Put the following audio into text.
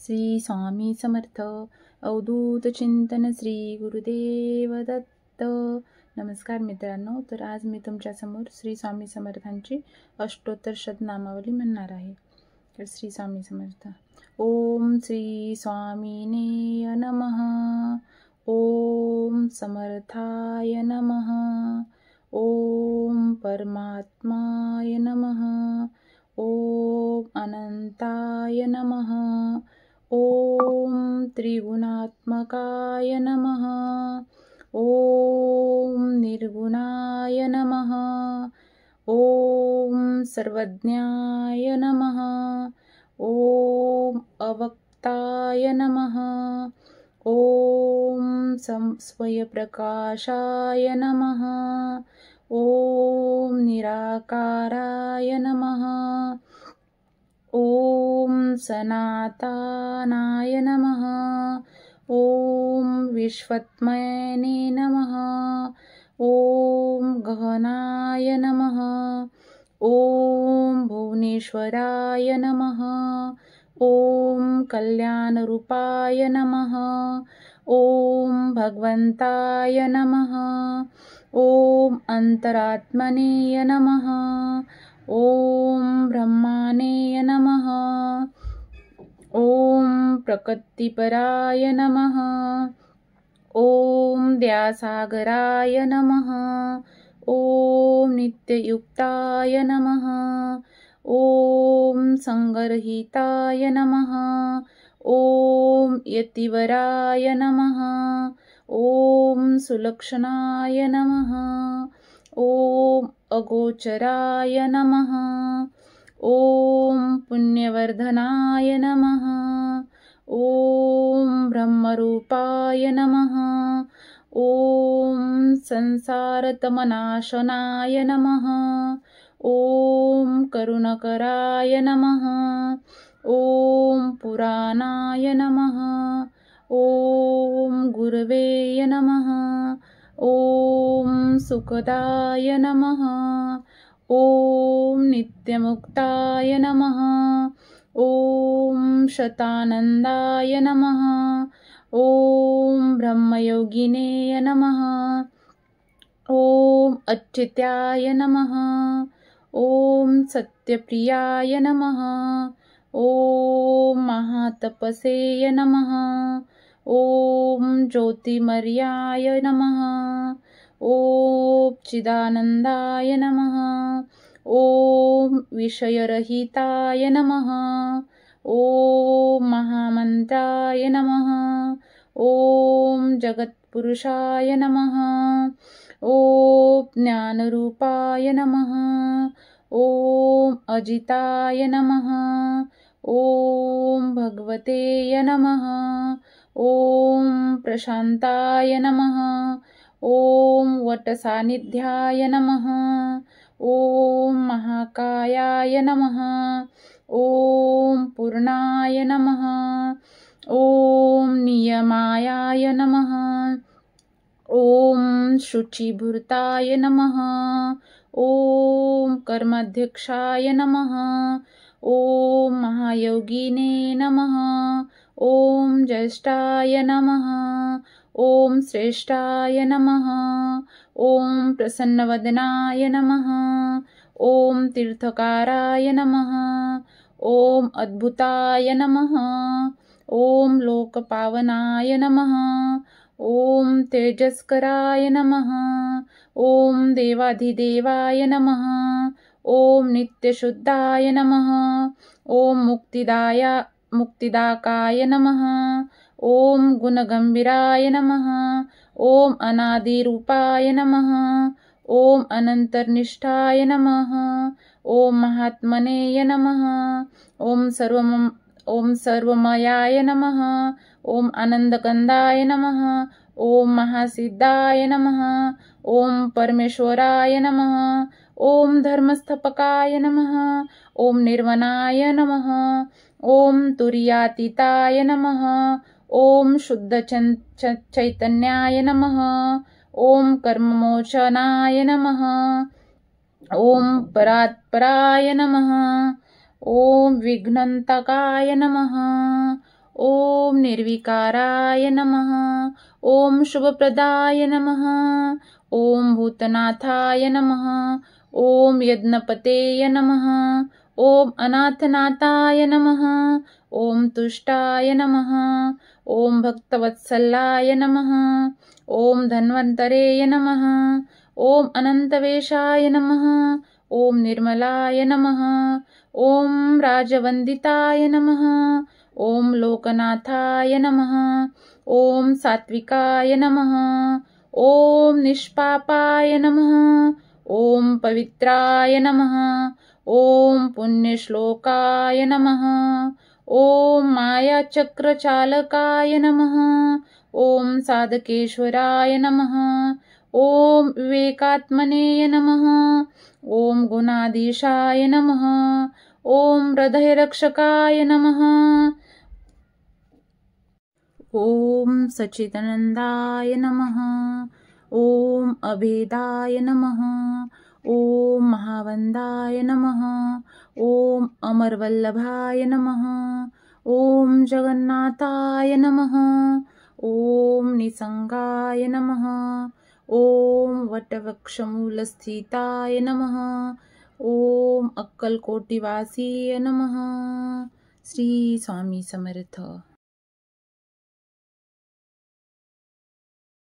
श्री स्वामी समर्थ अवधूत चिंतन श्री गुरुदेव दत्त. नमस्कार मित्रांनो. तर आज मी तुमच्यासमोर श्री स्वामी समर्थांची अष्टोत्तर शतनामावली म्हणणार आहे. तर श्री स्वामी समर्थ. ओम श्री स्वामीने नमः. ओम समर्थाय नमः. ओम परमात्माय नमः. ओम अनंताय नमः. ओम त्रिगुणात्मकाय नमः. ओम निर्गुणाय नमः. ओम सर्वज्ञाय नमः. ओम अवक्ताय नमः. ओम स्वयंप्रकाशाय नमः. ओम निराकाराय नमः. ओम सनातनाय नमः. ओम विश्वत्मने नमः. ओम गहनाय नमः. ओम भुवनेश्वराय नमः. ओम कल्याणरूपाय नमः. ओम भगवंताय नमः. ओम अंतरात्मने नमः. ओम ब्रह्माणे नमः. ओम प्रकृतिपराय नमः. ओम दयासागराय नमः. ओम नित्ययुक्ताय नमः. ओम संगरहिताय नमः. ओम यतिवराय नमः. ओम सुलक्षणाय नमः. ओम अगोचराय नमः. ओम पुण्यवर्धनाय नमः. ओम ब्रह्मरूपाय नमः. ओम संसारतमनाशनाय नमः. ओम करुणकराय नमः. ओम पुराणाय नमः. ओम गुरवे नमः. ओम सुखदाय नमः. ओम नित्यमुक्ताय नमः. ओम शतानंदाय नमः. ओम ब्रह्मयोगिने नमः. ओम अच्युताय नमः. ओम सत्यप्रियाय नमः. ओम महातपसे नमः. ओम ज्योतिर्मयाय नमः. ओम चिदानंदाय नमः. ओम विषयरहिताय नमः. ओम महामंत्राय नमः. ओम जगत्पुरुषाय नमः. ओम ज्ञानरूपाय नमः. ओम अजिताय नमः. ओम भगवते नमः. ओम प्रशांताय नमः. ओम वटसान्निध्याय नमः. ओम महाकायाय नमः. ओम पूर्णाय नमः. ओम नियमाय नमः. ओम शुचिभूताय नमः. ओम कर्माध्यक्षाय नमः. ओम महायोगिने नमः. ओम ज्येष्ठाय नमः. ओम श्रेष्ठाय नमः. ओम प्रसन्नवदनाय नमः. ओम तीर्थकाराय नमः. ओम अद्भुताय नमः. ओम लोकपावनाय नमः. ओम तेजस्कराय नमः. ओम देवाधिदेवाय नमः. ओम नित्यशुद्धाय नमः. ओम मुक्तिदायकाय नमः. ओम गुणगंभीराय नमः. ओम अनादिरूपाय नमः. ओम अनंतनिष्ठाय नमः. ओम महात्मने नमः. ओम सर्वमयाय नमः. ओम आनंदकंदाय नमः. ओम महासिद्धाय नमः. ओम परमेश्वराय नमः. ओम धर्मस्थपकाय नमः. ओम निर्वनाय नमः. ओम तुर्यातीताय नमः. ओम शुद्ध चैतन्याय नमः. ओम कर्ममोचनाय नमः. ओम परात्पराय नमः. ओम विघ्नंतकाय नमः. ओम निर्विकाराय नमः। ओम शुभप्रदाय नमः। ओम भूतनाथाय नमः। ओम यज्ञपतेय नमः। ओम अनाथनाथाय नमः। ओम तुष्टाय नमः। ओम भक्तवत्सलाय नमः। ओम धन्वन्तरेय नमः। ओम अनन्तवेशाय नमः। ओम निर्मलाय नमः। ओम राजवन्दिताय नमः। ओम लोकनाथाय नमः। ओम सात्विकाय नमः। ओम निष्पापाय नमः। ओम पवित्राय नमः। ओम पुण्यश्लोकाय नमः। ओम मायाचक्रचालकाय नमः। ओम साधकेश्वराय नमः। ओम विवेकात्मने नमः। ओम गुणाधीशाय नमः। ओम हृदयरक्षकाय नमः। ओम सच्चिदानंदाय नमः। ओम अभेदाय नमः। ओम महावंदाय नमः। ओम अमरवल्लभाय नमः। ओम जगन्नाथाय नमः। ओम निसंगाय नमः। ओम वटवृक्षमूलस्थिताय नमः। ओम अक्कलकोटीवासीय नमः। श्री स्वामी समर्थ।